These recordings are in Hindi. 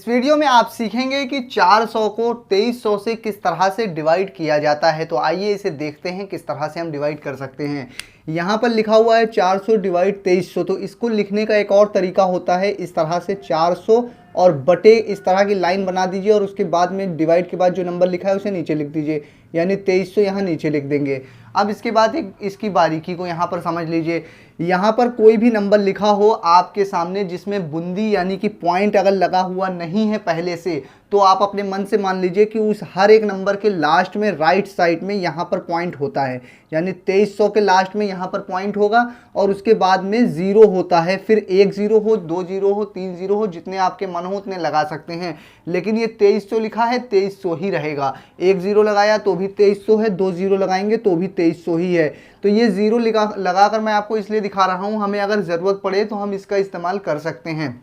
इस वीडियो में आप सीखेंगे कि 400 को 2300 से किस तरह से डिवाइड किया जाता है। तो आइए इसे देखते हैं किस तरह से हम डिवाइड कर सकते हैं। यहाँ पर लिखा हुआ है 400 डिवाइड 2300, तो इसको लिखने का एक और तरीका होता है। इस तरह से 400 और बटे इस तरह की लाइन बना दीजिए और उसके बाद में डिवाइड के बाद जो नंबर लिखा है उसे नीचे लिख दीजिए, यानी 2300 यहाँ नीचे लिख देंगे। अब इसके बाद इसकी बारीकी को यहाँ पर समझ लीजिए। यहाँ पर कोई भी नंबर लिखा हो आपके सामने जिसमें बूंदी यानी कि पॉइंट अगर लगा हुआ नहीं है पहले से, तो आप अपने मन से मान लीजिए कि उस हर एक नंबर के लास्ट में राइट साइड में यहाँ पर पॉइंट होता है, यानी 2300 के लास्ट में यहाँ पर पॉइंट होगा और उसके बाद में ज़ीरो होता है। फिर एक ज़ीरो हो, दो ज़ीरो हो, तीन ज़ीरो हो, जितने आपके मन हो उतने लगा सकते हैं, लेकिन ये 2300 लिखा है 2300 ही रहेगा। एक ज़ीरो लगाया तो भी 2300 है, दो ज़ीरो लगाएंगे तो भी 2300 ही है। तो ये ज़ीरो लगाकर मैं आपको इसलिए दिखा रहा हूँ, हमें अगर ज़रूरत पड़े तो हम इसका इस्तेमाल कर सकते हैं।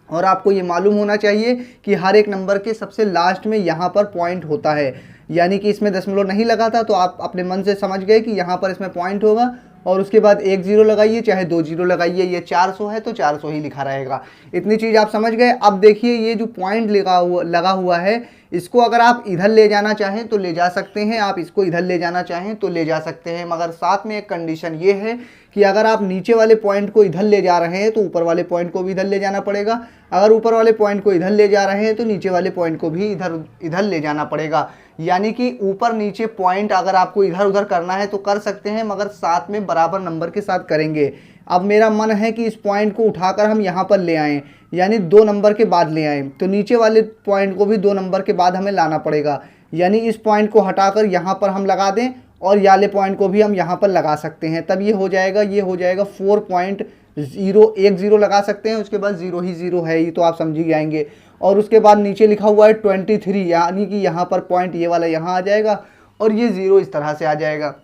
और आपको ये मालूम होना चाहिए कि हर एक नंबर के सबसे लास्ट में यहाँ पर पॉइंट होता है, यानी कि इसमें दशमलव नहीं लगा था तो आप अपने मन से समझ गए कि यहाँ पर इसमें पॉइंट होगा और उसके बाद एक ज़ीरो लगाइए चाहे दो ज़ीरो लगाइए, ये 400 है तो 400 ही लिखा रहेगा। इतनी चीज़ आप समझ गए। अब देखिए ये जो पॉइंट लगा हुआ है, इसको अगर आप इधर ले जाना चाहें तो ले जा सकते हैं, आप इसको इधर ले जाना चाहें तो ले जा सकते हैं, मगर साथ में एक कंडीशन ये है कि अगर आप नीचे वाले पॉइंट को इधर ले जा रहे हैं तो ऊपर वाले पॉइंट को भी इधर ले जाना पड़ेगा। अगर ऊपर वाले पॉइंट को इधर ले जा रहे हैं तो नीचे वाले पॉइंट को भी इधर ले जाना पड़ेगा। यानी कि ऊपर नीचे पॉइंट अगर आपको इधर उधर करना है तो कर सकते हैं, मगर साथ में बराबर नंबर के साथ करेंगे। अब मेरा मन है कि इस पॉइंट को उठाकर हम यहाँ पर ले आएँ, यानी 2 नंबर के बाद ले आएँ, तो नीचे वाले पॉइंट को भी 2 नंबर के बाद हमें लाना पड़ेगा। यानी इस पॉइंट को हटाकर यहाँ पर हम लगा दें और ये वाले पॉइंट को भी हम यहाँ पर लगा सकते हैं, तब ये हो जाएगा 4.0। एक ज़ीरो लगा सकते हैं, उसके बाद ज़ीरो ही ज़ीरो है, ये तो आप समझ ही जाएंगे। और उसके बाद नीचे लिखा हुआ है 23, यानी कि यहाँ पर पॉइंट ये वाला यहाँ आ जाएगा और ये ज़ीरो इस तरह से आ जाएगा।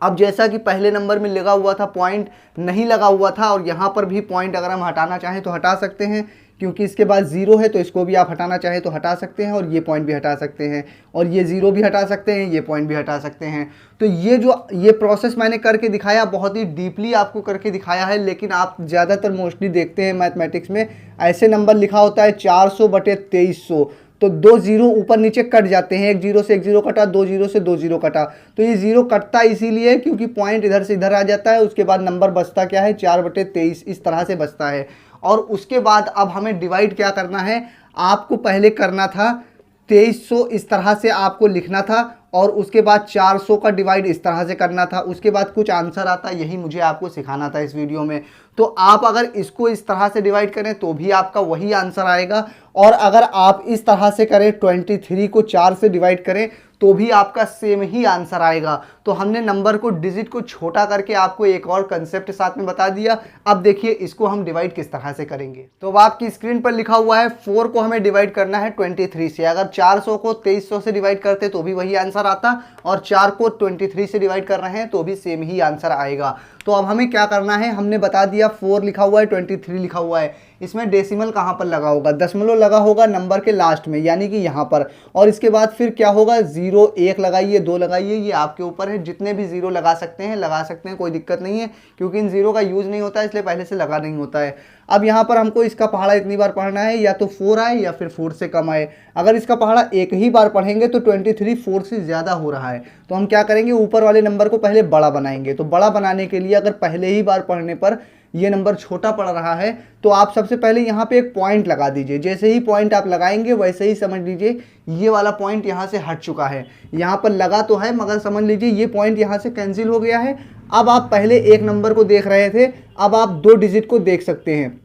अब जैसा कि पहले नंबर में लगा हुआ था पॉइंट नहीं लगा हुआ था, और यहाँ पर भी पॉइंट अगर हम हटाना चाहें तो हटा सकते हैं, क्योंकि इसके बाद ज़ीरो है तो इसको भी आप हटाना चाहें तो हटा सकते हैं, और ये पॉइंट भी हटा सकते हैं, और ये ज़ीरो भी हटा सकते हैं, ये पॉइंट भी हटा सकते हैं। तो ये प्रोसेस मैंने करके दिखाया, बहुत ही डीपली आपको करके दिखाया है। लेकिन आप ज़्यादातर मोस्टली देखते हैं मैथमेटिक्स में ऐसे नंबर लिखा होता है 400 बटे 2300, तो 2 ज़ीरो ऊपर नीचे कट जाते हैं, एक ज़ीरो से एक ज़ीरो कटा, 2 ज़ीरो से 2 ज़ीरो कटा। तो ये ज़ीरो कटता इसीलिए क्योंकि पॉइंट इधर से इधर आ जाता है, उसके बाद नंबर बचता क्या है 4 बटे 23, इस तरह से बचता है। और उसके बाद अब हमें डिवाइड क्या करना है, आपको पहले करना था 2300, इस तरह से आपको लिखना था, और उसके बाद 400 का डिवाइड इस तरह से करना था। उसके बाद कुछ आंसर आता, यही मुझे आपको सिखाना था इस वीडियो में। तो आप अगर इसको इस तरह से डिवाइड करें तो भी आपका वही आंसर आएगा, और अगर आप इस तरह से करें 23 को 4 से डिवाइड करें तो भी आपका सेम ही आंसर आएगा। तो हमने नंबर को, डिजिट को छोटा करके आपको एक और कंसेप्ट साथ में बता दिया। अब देखिए इसको हम डिवाइड किस तरह से करेंगे। तो अब आपकी स्क्रीन पर लिखा हुआ है 4 को हमें डिवाइड करना है 23 से। अगर 400 को 2300 से डिवाइड करते तो भी वही आंसर आता, और 4 को 23 से डिवाइड कर रहे हैं तो भी सेम ही आंसर आएगा। तो अब हमें क्या करना है, हमने बता दिया 4 लिखा हुआ है, 23 लिखा हुआ है, इसमें डेसिमल कहाँ पर लगा होगा, दशमलव लगा होगा नंबर के लास्ट में, यानी कि यहाँ पर। और इसके बाद फिर क्या होगा, 0, 1 लगाइए, 2 लगाइए, ये आपके ऊपर है। जितने भी ज़ीरो लगा सकते हैं, कोई दिक्कत नहीं है, क्योंकि इन ज़ीरो का यूज़ नहीं होता है, इसलिए पहले से लगा नहीं होता है। अब यहाँ पर हमको इसका पहाड़ा इतनी बार पढ़ना है, या तो 4 आए या फिर 4 से कम आए। अगर इसका पहाड़ा एक ही बार पढ़ेंगे तो 23 4 से ज़्यादा हो रहा है, तो हम क्या करेंगे, ऊपर वाले नंबर को पहले बड़ा बनाएंगे। तो बड़ा बनाने के लिए अगर पहले ही बार पढ़ने पर ये नंबर छोटा पड़ रहा है तो आप सबसे पहले यहाँ पे एक पॉइंट लगा दीजिए। जैसे ही पॉइंट आप लगाएंगे वैसे ही समझ लीजिए ये वाला पॉइंट यहाँ से हट चुका है। यहाँ पर लगा तो है, मगर समझ लीजिए ये पॉइंट यहाँ से कैंसिल हो गया है। अब आप पहले एक नंबर को देख रहे थे, अब आप 2 डिजिट को देख सकते हैं,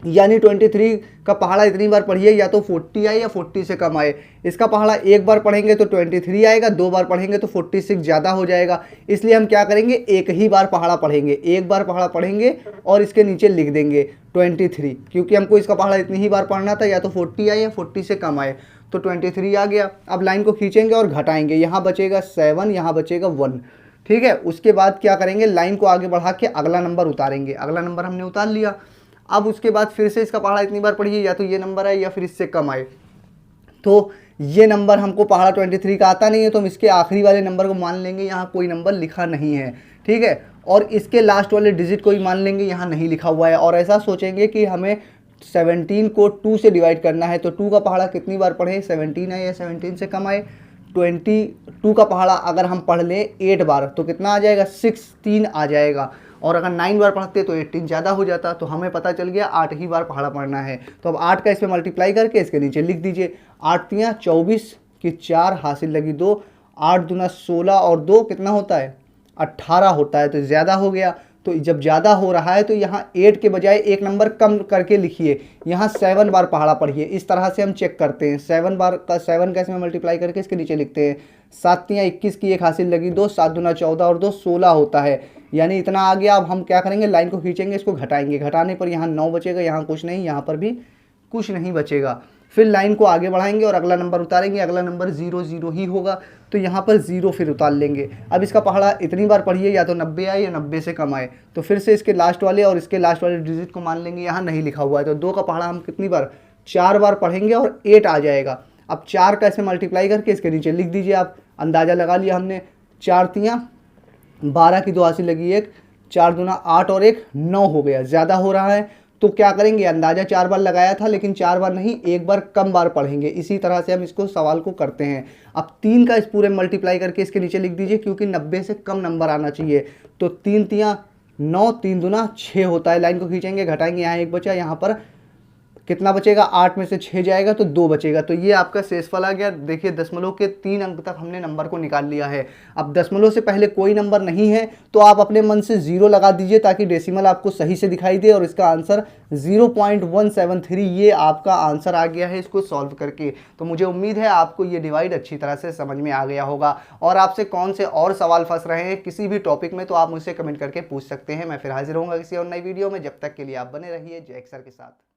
यानी 23 का पहाड़ा इतनी बार पढ़िए, या तो 40 आए या 40 से कम आए। इसका पहाड़ा एक बार पढ़ेंगे तो 23 आएगा, 2 बार पढ़ेंगे तो 46 ज़्यादा हो जाएगा। इसलिए हम क्या करेंगे, एक ही बार पहाड़ा पढ़ेंगे, एक बार पहाड़ा पढ़ेंगे और इसके नीचे लिख देंगे 23, क्योंकि हमको इसका पहाड़ा इतनी ही बार पढ़ना था, या तो 40 आए या 40 से कम आए। तो 23 आ गया। अब लाइन को खींचेंगे और घटाएंगे, यहाँ बचेगा 7, यहाँ बचेगा 1, ठीक है। उसके बाद क्या करेंगे, लाइन को आगे बढ़ा के अगला नंबर उतारेंगे। अगला नंबर हमने उतार लिया। अब उसके बाद फिर से इसका पहाड़ा इतनी बार पढ़िए, या तो ये नंबर आए या फिर इससे कम आए। तो ये नंबर हमको पहाड़ा 23 का आता नहीं है, तो हम इसके आखिरी वाले नंबर को मान लेंगे, यहाँ कोई नंबर लिखा नहीं है, ठीक है। और इसके लास्ट वाले डिजिट को ही मान लेंगे, यहाँ नहीं लिखा हुआ है। और ऐसा सोचेंगे कि हमें 17 को 2 से डिवाइड करना है, तो 2 का पहाड़ा कितनी बार पढ़े, 17 है या 17 से कम आए, 22 का पहाड़ा अगर हम पढ़ लें 8 बार तो कितना आ जाएगा, 16 आ जाएगा। और अगर 9 बार पढ़ते तो 18 ज़्यादा हो जाता, तो हमें पता चल गया 8 ही बार पहाड़ा पढ़ना है। तो अब 8 का इसमें मल्टीप्लाई करके इसके नीचे लिख दीजिए, 8 तियाँ 24 की 4 हासिल लगी 2, 8 दूना 16 और 2 कितना होता है, 18 होता है, तो ज़्यादा हो गया। तो जब ज़्यादा हो रहा है तो यहाँ 8 के बजाय एक नंबर कम करके लिखिए, यहाँ 7 बार पहाड़ा पढ़िए। इस तरह से हम चेक करते हैं, 7 बार का 7 का इसमें मल्टीप्लाई करके इसके नीचे लिखते हैं, 7 तियाँ 21 की 1 हासिल लगी 2, 7 दूना 14 और 2 16 होता है, यानी इतना आ गया। अब हम क्या करेंगे, लाइन को खींचेंगे, इसको घटाएंगे, घटाने पर यहाँ 9 बचेगा, यहाँ कुछ नहीं, यहाँ पर भी कुछ नहीं बचेगा। फिर लाइन को आगे बढ़ाएंगे और अगला नंबर उतारेंगे, अगला नंबर 0 0 ही होगा, तो यहाँ पर 0 फिर उतार लेंगे। अब इसका पहाड़ा इतनी बार पढ़िए, या तो 90 आए या 90 से कम आए, तो फिर से इसके लास्ट वाले और इसके लास्ट वाले डिजिट को मान लेंगे, यहाँ नहीं लिखा हुआ है, तो 2 का पहाड़ा हम कितनी बार, 4 बार पढ़ेंगे और 8 आ जाएगा। अब 4 का इसमें मल्टीप्लाई करके इसके नीचे लिख दीजिए, आप अंदाज़ा लगा लिया हमने, 4 तियाँ 12 की 2 हासिल लगी 1, 4 दूना 8 और 1 9 हो गया, ज़्यादा हो रहा है तो क्या करेंगे, अंदाज़ा 4 बार लगाया था लेकिन 4 बार नहीं, एक बार कम बार पढ़ेंगे। इसी तरह से हम इसको सवाल को करते हैं। अब 3 का इस पूरे मल्टीप्लाई करके इसके नीचे लिख दीजिए, क्योंकि 90 से कम नंबर आना चाहिए, तो 3 तियाँ 9, 3 दूना 6 होता है। लाइन को खींचेंगे, घटाएंगे, यहाँ 1 बचा, यहाँ पर कितना बचेगा, 8 में से 6 जाएगा तो 2 बचेगा। तो ये आपका शेषफल आ गया। देखिए दशमलव के 3 अंक तक हमने नंबर को निकाल लिया है। अब दशमलव से पहले कोई नंबर नहीं है तो आप अपने मन से 0 लगा दीजिए, ताकि डेसिमल आपको सही से दिखाई दे, और इसका आंसर 0.173 ये आपका आंसर आ गया है इसको सॉल्व करके। तो मुझे उम्मीद है आपको ये डिवाइड अच्छी तरह से समझ में आ गया होगा। और आपसे कौन से और सवाल फंस रहे हैं किसी भी टॉपिक में, तो आप मुझसे कमेंट करके पूछ सकते हैं। मैं फिर हाजिर होऊंगा किसी और नई वीडियो में। जब तक के लिए आप बने रहिए जय सर के साथ।